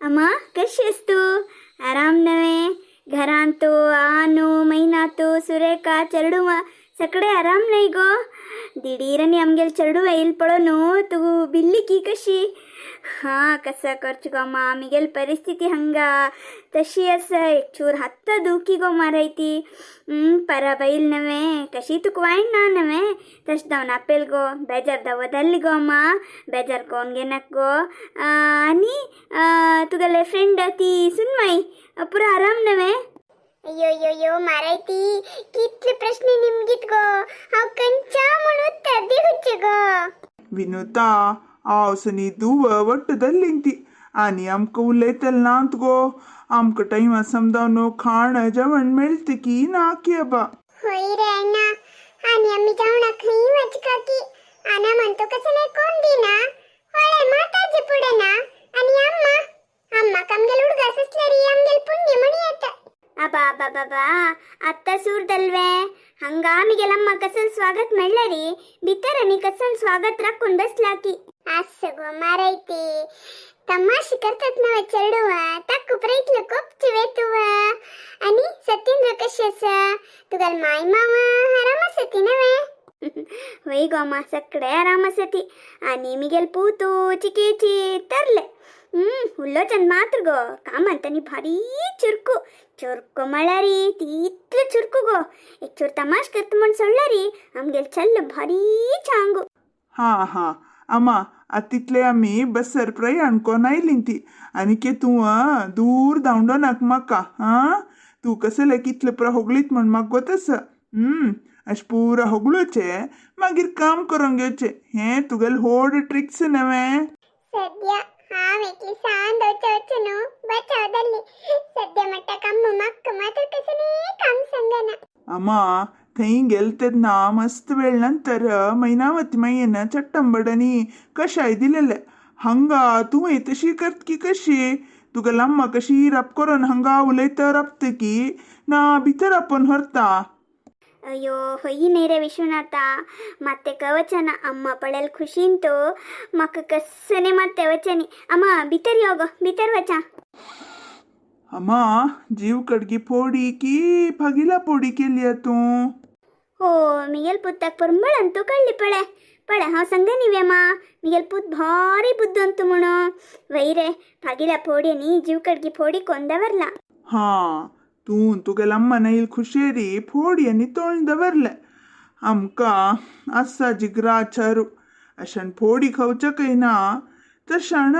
अम्मा कशी आहेस तू? आराम नव्हे? घरांतो आनू महिनातो सुरेखा चरडू सगळे आराम नाही गो. दिडीरनी आमगेल चरडू येईल पळोनु तू बिल्ली की कशी? हां कसं करचु गो अम्मा आमगेल परिस्थिती हंगा तशी असं एक चूर हत्त दुखी गो मारैती. परा बैल नव्हे कशी तुक वाईन ना नव्हे तश जाऊन आपेल गो बेजार दवदल्ली गो अम्मा बेजार कोण घेनक गो. आणि तुगेले फ्रेंड ती सुनमाई पुरा आराम नव्हे? अयो यो यो मारायती कितले प्रश्न निमगीत गो हांव कंचा म्हणून उत्तर दिवचे गो. विनुता आवसनी दुव वट्टदल्लिंती आणि आमक उलयतल नात गो. आमक टाइम समजावनो खाण जेवण मेळते की ना की अबा. होय रे अण्णा आणि आम्ही जाऊन खई वचका की आना म्हणतो कसं नाही कोण दिना होय माताजी पुढे ना. आणि अम्मा अम्मा कमगेल हुಡುಗ ससलरी आमगेल पुण्य मणी येता. अबा अबा बाबा आत्ता सूरदल्वे हंगामिಗೆಲ್ಲಮ್ಮ कसल स्वागत म्हणलरी बितरनी कसल स्वागत राखून बसला की. असं गो मारायती तमाशे करतात ना चरडुवा ताकू प्रयत्न कोपची वेतुवा. आणि सत्येंद्र कशी असा तुगल माय मामा आरामसती नवे? होय गो अम्मा सगळे आरामसती. आणि मिगेल पूतू चिकेची तरले ಹುಲ್ಲೋಚನ್ ಮಾತ್ರ ಗೋ ಕಾಮಂತನಿ ಭಾರಿ ಚುರುಕು ಚುರುಕು ಮಳರಿ ತೀತ್ರ ಚುರುಕು ಗೋ एक चूर तमाश करत म्हण सोडलारी आमगेल चल्ल भारी चांगू. हा हा अम्मा तिथले आम्ही बसर प्रयाण कोण आयलिंती आणि के तू दूर धावंडो नाक म्हाका. तू कसले कितले पुरा होगलीत म्हण म्हाका गोतस. अश पुरा होगळोचे मागीर काम करूंक घेवचे हे तुगेल होड ट्रिक्स नवे. सध्या हांव एकली सांद वचवचेनु बचावदल्ली सध्या मट्टा कम्म मक्क मात्र कसने काम संगना. अम्मा थंय गेलतेन्ना मस्त वेळ नंतर मैनावती मायेन चट्टंबडनी कशाय दिलेले हंगा तू तशी करत की कशी. तुगेल अम्मा कशी रप करून हंगा उलयता रपते की ना भितर आपण हरता. ಅಯ್ಯೋ ಹೊಯ್ಯಿನೇರೆ ವಿಶ್ವನಾಥ ಮತ್ತೆ ಕವಚನ ಅಮ್ಮ ಪಳೆಲ್ ಖುಷಿಂತು ಮಕ್ಕ ಕಸ್ಸನೆ ಮತ್ತೆ ವಚನಿ ಅಮ್ಮ ಬಿತರಿ ಹೋಗೋ ಬಿತರ್ ವಚ. अम्मा जीव कडगी फोडी की फगीला फोडी केली तू? हो मिगेल पुस्तक परंबळंतू कळली पळे पळे हांव सांगे निव्यमा मिगेल पूत भारी बुद्धंतू म्हणून वैरे फागिला फोडी नी जीव कडगी फोडी कोंदवरला. हा तू तुगेल अम्मा नईल खुशेरी फोडी आणि तोंड दवरले आमका असा जिगराचारू अशान फोडी खावच्या कैना तशान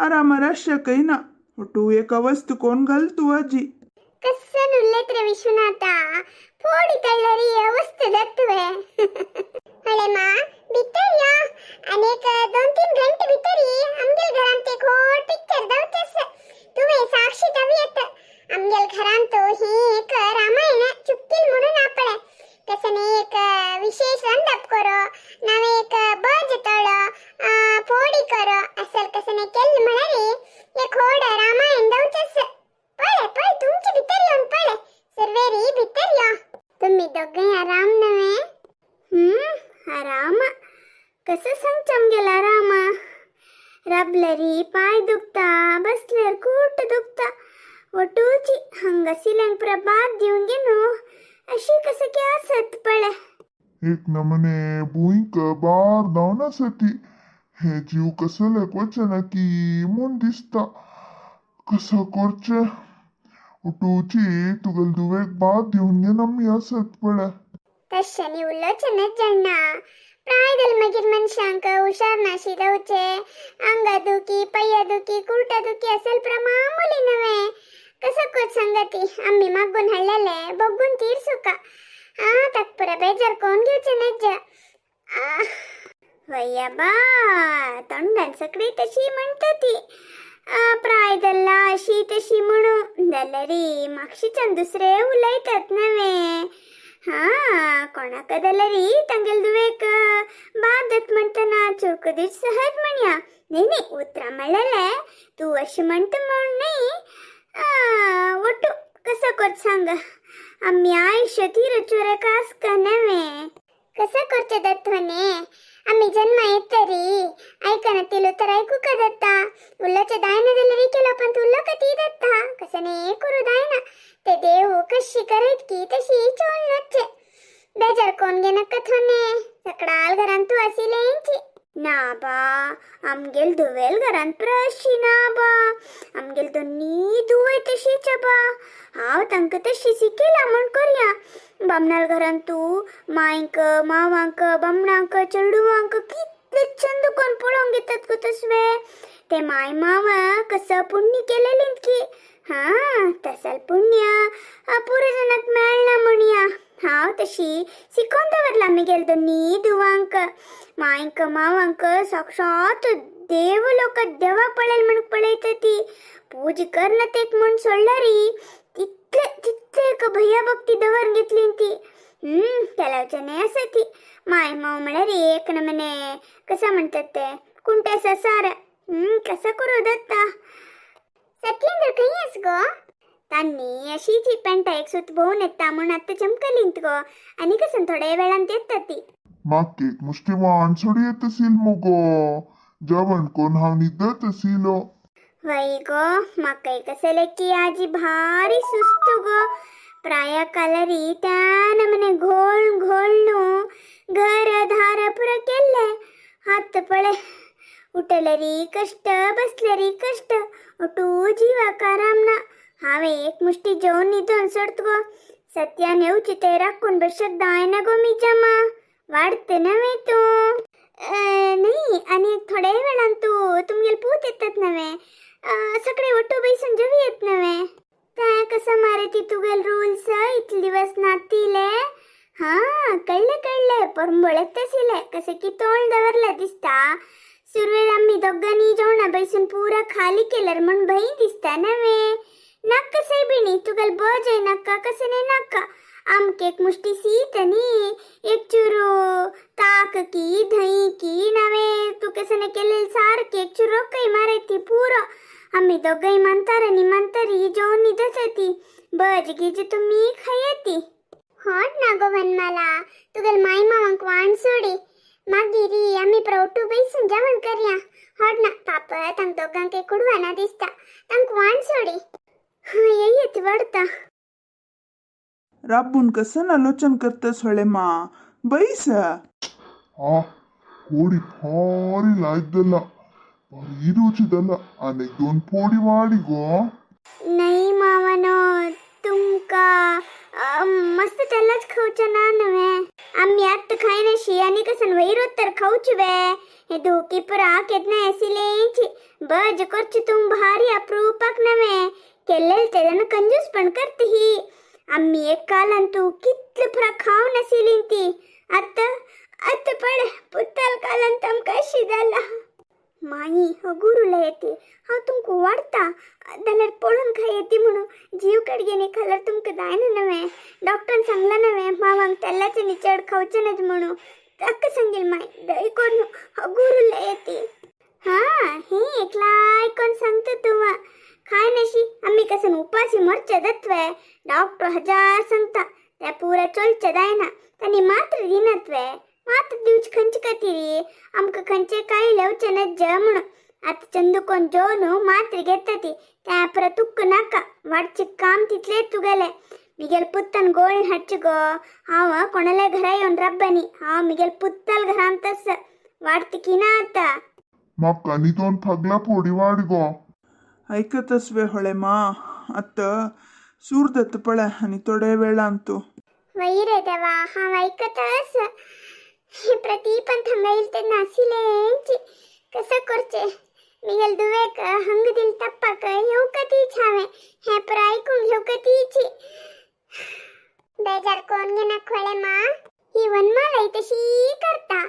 आरामराश्य कैना ಒಟ್ಟು ಏಕ ವಸ್ತು ಕೋನ್ ಗಲ್ತು ಅಜ್ಜಿ. ಕಸ್ಸನ್ ಉಲ್ಲೇತ್ರ ವಿಶ್ವನಾಥ ಫೋಡಿ ತಳ್ಳರಿ ಅವಸ್ಥೆ ದತ್ತುವೆ. अरे माँ बितरिया अनेक 2-3 घंटे बितरी आमगेल घरांत एक होड पिक्चर दावतेस तुम्ही साक्षी दवियत आमगेल घरांतो ही एक रामायण चुक्कील म्हणून आपले कसने एक विशेष रंदप करो नावे एक बज तळो फोडी करो असल कसने केल म्हणरी एक होड रामायण दावतेस. पळे पळे तुमची बितरी होऊन पळे सर्वेरी बितरिया तुम्ही दोघे आराम नव्हे? आराम कसं सांगच आमगेल आराम रबलरी पाय दुखता बसल्यार खूट दुखता ಒಟ್ಟೂಚಿ ಹಂಗ ಸಿಲಂಗ್ ಪ್ರಭಾತ್ ದಿವಂಗೆನು अशी कसं की असत पळे. एक नमने भुईंक बार धावण्यासाठी हे जीव कसले क्वचन की म्हूण दिसता कसं करचे उठूची तुगल दुवेक बाद दिवन घेन आम्ही असत पळे. तशनी उल्लोचनच जण्णा प्रायदल मागीर मनशांक हुशार नाशी जावचे अंगादुखी पय्यादुखी कुर्टादुखी असेल प्रमामुली नव्हे. कसं कोच संगती आम्ही मागून हल्लेले बघून तीरसू का तकपुरा बेजार कोण घ्यायचे नज्ज. वय्या बा तोंडान सगळी तशी म्हणता ती प्रायदल्ला अशी तशी म्हणू दलरी मागशीच्यान दुसरे उलयतात नव्हे. कोणाक दलरी तांगेल दुवेक बादत म्हणतना चुरक दीस सहज म्हणया न्ही न्ही उतरा म्हणलेले तू अशी म्हणत म्हण नाही. ಒಟ್ಟು ಕಸ ಕೊಟ್ಟು सांग आम्ही आयुष्य तीर चोरे कास का नव्हे. कसं करते दत्वने आम्ही जन्म येतरी ऐकना तिलो तर ऐकू का दत्ता उल्लाच्या दायनदಲ್ಲರಿ केला पण तू लकती दत्ता कसं नाही करू दाय ना ते देव कशी करत की तशी चोल नच्चे बेजार कोण गे नक्कत होणे सकडाल घरान तू असी लेंची ना बा आमगेल दुवेल घरान प्रशी ना बा आमगेल दोन्ही दुवे तशीच बा हाव तांक तशी शिकेला म्हण करया बामणाल घरान तू मायंक मावांक बामणांक चेडूवांक कितले चंद कोण पळोवंक घेतात गो तसवे ते माय मावा कसं पुण्य केलेलीं की हा तसल पुण्य पुरे जणांक मेळना म्हणया हाव तशी शिकोवन दवरला आमगेल दोन्ही दुवांक मायंक मावांक साक्षात देव लोक देवा पळेल म्हण पळयता ती पूज करना तेक म्हण सोडला री तितले तितले एक भैया भक्ती दवर घेतली ती तेलावच्याने असं ती माय माव म्हळ्यार एक नमने कसं म्हणतात ते कुंट्याचा सार कसं करू दत्ता सत्येंद्र काही आहेस गो तांनी अशी ती पेंटा एक सुत भोवून येता म्हण आत्ता चमकलींत गो आणि कसं थोड्या वेळान येता ती म्हाका एक मुष्टी माणसोडी येत असेल मुगो जेवण कोण हांव न्हिदत असिलो वय गो म्हाका कसले की आजी भारी सुस्त गो प्राया कालरी त्या नमने घोळ घोळ न्हू घर धार पुरा केल्ले हात पळे उठले कष्ट बसले कष्ट उठू जीवाक आराम ना हावे एक मुष्टी जेवण न्हिदून सोडत गो सत्यान येवची ते राखून बसत दाय ना गो मी जमा वाढते नव्हे तू नाही आणि थोड्या वेळान तू तुमगेल पूत येतात नव्हे सगळे वटू बैसून जेवी येत नव्हे त्या कसं मारे ती तुगेल रूल्स इतले दिवस नातीले हा कळले परंबळत तसिले कसे की तोंड दवरला दिसता सुरवेळ आम्ही दोघांनी जेवणा बैसून पुरा खाली केल्यार म्हण भई दिसता नव्हे नक्का साहेबिणी तुगेल बज आहे नक्का कसं नाही नक्का आमके एक मुष्टी सीत आणि एक चुरू ताक की दही की नवे तू कसं नाही केलेलं सारखी एक चुरो काही मारे ती पुरं आम्ही दोघंही म्हणतारी जेवण निदत होती बज गिज तुम्ही खायती हॉट ना गो मला तुगेल माय मावांक वाण सोडी मागिरी आम्ही प्रौटू बैसून जेवण करया हॉट ना पाप तांक दोघांक एक कुडवाना दिसता तांक वाण सोडी येत वाढता राबून कसं आलोचन करतस ಹೊಳೆ ಮಾ ಬೈಸ पोळी भारी लायदಲ್ಲ भारी रुचिदಲ್ಲ अनेक दोन पोळी वाडी गो नाही मावानो तुमका मस्त त्यालाच खाऊच्या ना नव्हे आम्ही आत्ता खायनाशी आणि कसन वैरोत तर खाऊच वे हे धोकी पर आकेत नाही असिलेंची बज करची तुम भारी अप्रूपक नव्हे केलेल त्यानं कंजूस पण करते ही आम्ही एक कालंतू कितले फरा खाऊन असिलीं ती आता पड पुत्तल कालंत आमका शिजाला माई गुरुला येते हा तुमको वाढता जाल्यार पळून खाय येते म्हणून जीव कडगेने खाल्यार तुमका जायना नव्हे डॉक्टरान सांगला नव्हे मावांक तेलाचे नी चड खावचेनच म्हणून ताका सांगेल माई दय कोण गुरुला येते हा हे एकला ऐकून सांगतो तुवा खाय नशी आम्ही कसन उपासी मरचे दत्वे डॉक्टर हजार सांगता त्या पुरा चोलचे जायना त्यांनी मात्र दिनत्वे मात्र दिवच खंच कतीरी आमका खंचे काही लेवचे नज्ज म्हणून आता चंदुकोन जोनु मात्र घेतती त्या पर तुक्क नाका वाडचे काम तिथले तुगेले मिगेल पुत्तन गोळी हच्च गो हाव कोणाला घरा येऊन रब्बनी हाव मिगेल पुत्तल घरांतस वाढते की ना आता म्हाका नी दोन फगला पोळी वाडी गो ऐकतसवे ಹೊಳೆ ಮಾ ಅತ್ತ सूरदत्त पळ आणि थोड्या वेळांतू वैरे देवा हा ऐकतस हे प्रदीपन थांबाईल ते नासिलेंची कसं करचे मिगेल दुवेक हंग दिल तप्पाक येऊ कधी छावे हे पर ऐकून घेऊ कधीची बेजार कोण गे ना खोळे मा ही वनमाला तशी करता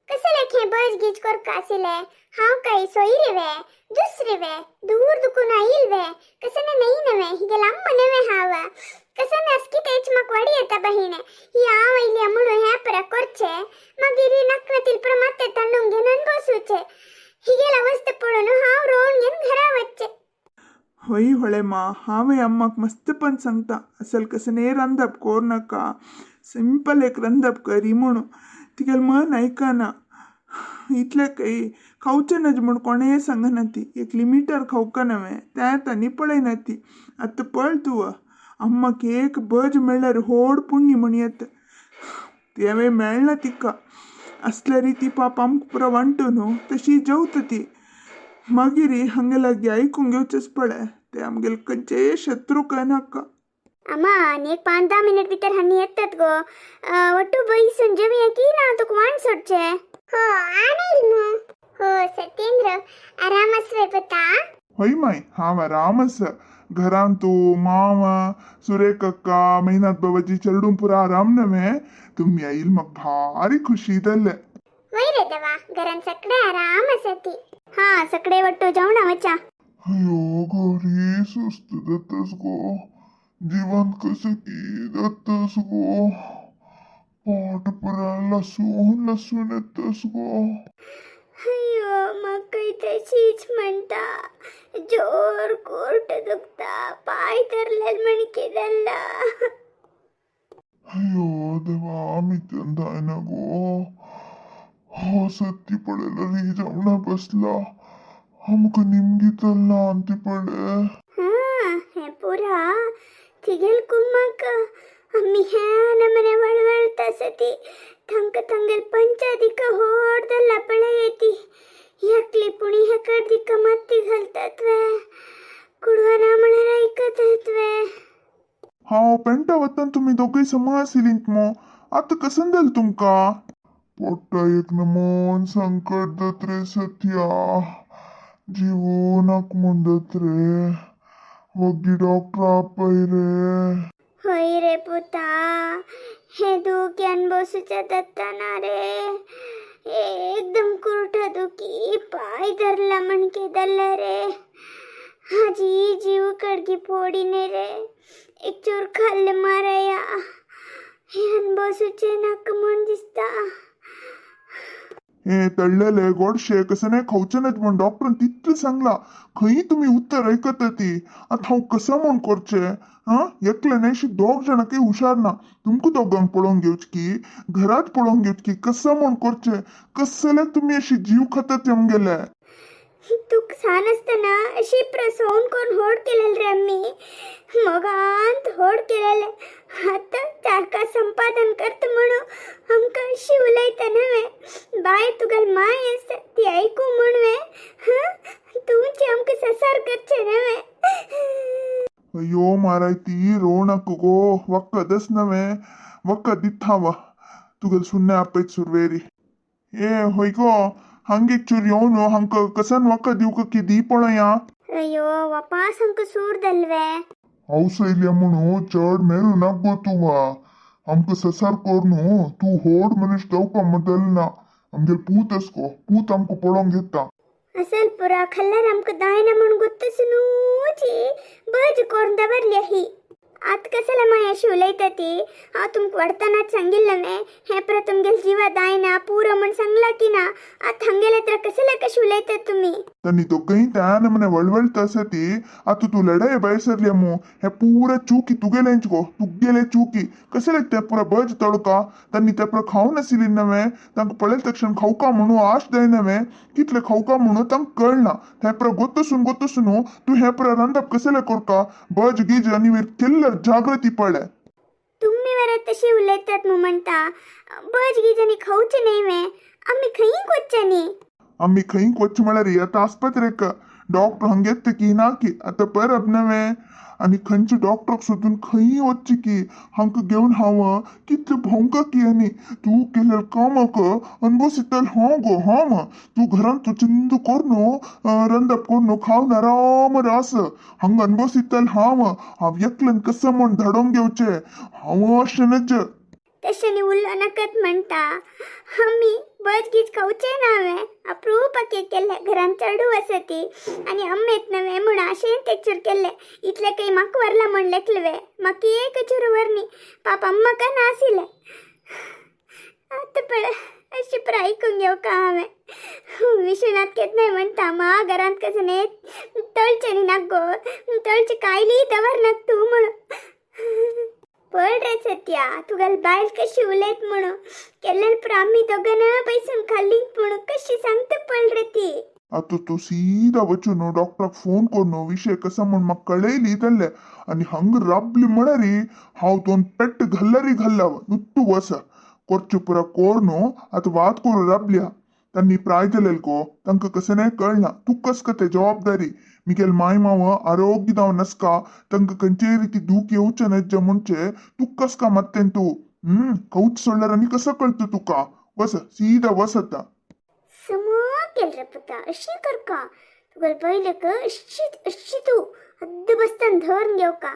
कसं लेखे बस गीज कर कासिले हाव काही सोयरे वे दुसरे वे दूर दुकून आईल वे कसं नाही नवे हिगे लांब नवे हाव कसं नसकी तेच मग वाडी येता बहिणे ही आवैली म्हणून ह्या पर करचे मगिरी नक्वतील प्रमाते तंडून घेऊन बसूचे हिगेला वस्त पडून हाव रोवून घेऊन घरा वच्चे होई ಹೊಳೆ ಮಾ हावे अम्माक मस्त पण सांगता असल कसं रंधप कोर नका सिंपल एक रंधप करी म्हणून तिगेल मन ऐकाना इतले काही खावचें नज म्हण कोणेंय सांगना ती एक लिमिटर खावका नवें त्यात आनी पळयना ती आतां पळ तूं अम्माक एक भज मेळ्ळ्यार व्हड पुण्य म्हण येता तेवे मेळना तिका असल्या ती पाप आमकां पुरो वांटो न्हू तशी जेवता ती मागीर हांगे लागीं आयकूंक घेवचेच पळय ते आमगेले खंयचेय शत्रू काय नाका अम्मा आनी एक 5-10 मिनिट भितर हानी येतात गो वट्टू बैसून जेवया की ना तुका वाण सोडचे हो आणील मग हो सत्येंद्र आराम आसवे पता हय माय हांव आराम आसा घरान तूं माव सुरेखक्का मेहनात बाबाजी चेडूं पुरो आराम नवें तुमी आयिल म्हाका भारी खुशी जाले वय रे देवा घरान सगळे आराम आसाती हा सगळे वट्टू जेवणा वचा अयो घरी सुस्त जातास गो जिवन कसं की जातास गो पोट पुरा लसून लसून येतास गो अयो म्हाका तशीच म्हणटा जोर कोर्ट दुखता पाय धरलेल मणके धरला अयो देवा मी जायना गो हो सत्ती पडेल रे जेवणा बसला आमकां निमगी चल्ला अंती पडे हे पुरा तिगेल कुम्मक अम्मी ह्या नमने वळवळता सती थंक थंगेल पंचादिक होडदल्ला पळे येती एकली पुणी हेकड दिक मत्ती घालतात वे कुडवाना म्हणाला ऐकतात वे हांव पेंटा वतन तुमी दोगूय समा आशिल्लींत मो आतां कसन जालें तुमकां पोट्टा एक नमोन संकट जात रे सत्या जिवो नाक म्हण जात रे वगी डॉक्टरा पय रे होय रे पुता हे दुख्यान बसूच्या दत्ताना रे एकदम कुरठा दुखी पाय धरला मणके धरला रे हाजी जीव कडगी फोडीने रे एक चोर खाल्ले माराया ह्यान बसूचे नाक म्हण दिसता हे तळलेले गोडशे कसं नाही खावचे नाहीत म्हण डॉक्टरान तितलें सांगला खंय तुम्ही उत्तर ऐकत ती आता हांव कसं म्हण करचे हा एकले नाही दोग जाणां काही हुशार ना तुमकां दोगांक पळोवंक घेवच की घरात पळोवंक घेवच की कसं म्हण करचे कसले तुम्ही अशी जीव खातात आमगेले तू सान असताना अशी प्रसवून कोण होड केलेल रे आम्ही मगांत होड केलेले आता तारका संपादन करत म्हणून आमकां अशी उलयता नवे बाय तुगेल माय आसा ती ऐकू म्हणवे तुमची आमकां ससार करचे नवे अयो माराय ती रो नाका गो वखदच नवे वखद दिता तुगेल सुन्ने आपयत सुरवेरी ए होय गो हंगे चूर येवन हंक कसन वखद दिवक की दी पळया अयो वापास आमकां सूर दल्वे औसयल्या म्हणू चड मेळू नाक गो तू आमकां ससार कर न्हू तू होड मनीस जावपा म्हणटल ना आमगेल पूत असको पूत आमकां पळोवंक घेता असल पुरा खाल्ल्यार आमकां दायना म्हण गुत्तस न्हूची बज करून दवरली ही आत कशाला माय अशी उलयता ती हांव तुमकां वाडतानाच सांगिल्लें न्ही हें पर तुमगेल जिवा दायना पुरो म्हण सांगला की ना आत हांगेले तर कशाला कशी उलयतात तुमी तनी तो कहीं त्यान मने वळवळता आसा ती आता तू लढाई बायसरल्या मो हे पूरा चूकी तुगेलेंच गो तुगेले चूकी कसले ते पुरा बज तडका तनी ते पुरा खावन आशिल्ली नवे तांकां पळयले तक्षण खावका म्हणू आश जाय नवे कितले खावका म्हणू तांकां कळना ते पुरा गोतसून तू हे पुरा रांदप कसले करता बज गीज आनी केल्ले जागृती पडे तुम्ही वरा तशी उलयतात मू म्हणता बज गिजनी खावचे न्ही वे आमी खंयी वच्चे न्ही आम्ही खंय वच म्हळ्यार आता आस्पत्रेक डॉक्टर हंगेत की ना की आता परब नवे आनी खंयचे डॉक्टराक सोदून खंय वच्चे की हांकां घेवन हांव कितले भोंवका की आनी तूं केलें कामाक अनभवसितल हांव गो हांव तूं घरान तूं चिंत कर न्हू रंदप कर न्हू खावन आराम रास हांगा अनभवसितल हांव एकल्यान कसं म्हण धाडोवन घेवचें हांव अशें नज तशें उल्लो नकत म्हणटा आमी बज गीज खावचे नावे अप्रूपाक केल्ले घरान चेडू आसा ती आनी अम्मेत नवे म्हूण अशें तेचूर केल्ले इतले काही म्हाका वरला म्हण लेखले म्हाका एक चूर वरनी पाप अम्माका नाशिल्ले आतां पळय अशी पुरो आयकूंक घेवका हांवें विश्वनाथ केन्नाय म्हणटा मा घरांत कसं न्ही तळचें न्ही नाक गो तळचे कायली दवर नाक तूं म्हणून पळ रे सत्या तुगेल बायल कशी उलयत म्हणून केल्लेल पर आम्ही दोघांना पैसून खाल्लीत म्हणून कशी सांगता पळ रे ती आता तो सीधा वचून डॉक्टराक फोन करून विषय कसा म्हण म्हाका कळयली जाल्ले आनी हंग राबली म्हणरी हांव दोन पेट्ट घाल्ला रे घाल्ला नुट्टू वसा करचे पुरा कोर न्हू आतां वाद करून राबल्या तांणी प्राय जालेल गो तांकां कसं नाही कळना तू कस का ते जबाबदारी मिगेल माय माव आरोग्य जाव नसका तांकां खंयचे रिती दूख येवचें न्हय जे म्हणचे तू कस का मात्तेन तू कौच सोडल्यार आनी कसं कळतं तुका वस सीधा वस आता समो केल रे पुता अशी कर का तुगेल पहिले क अशी तू हद्द बसतान धरून घेव का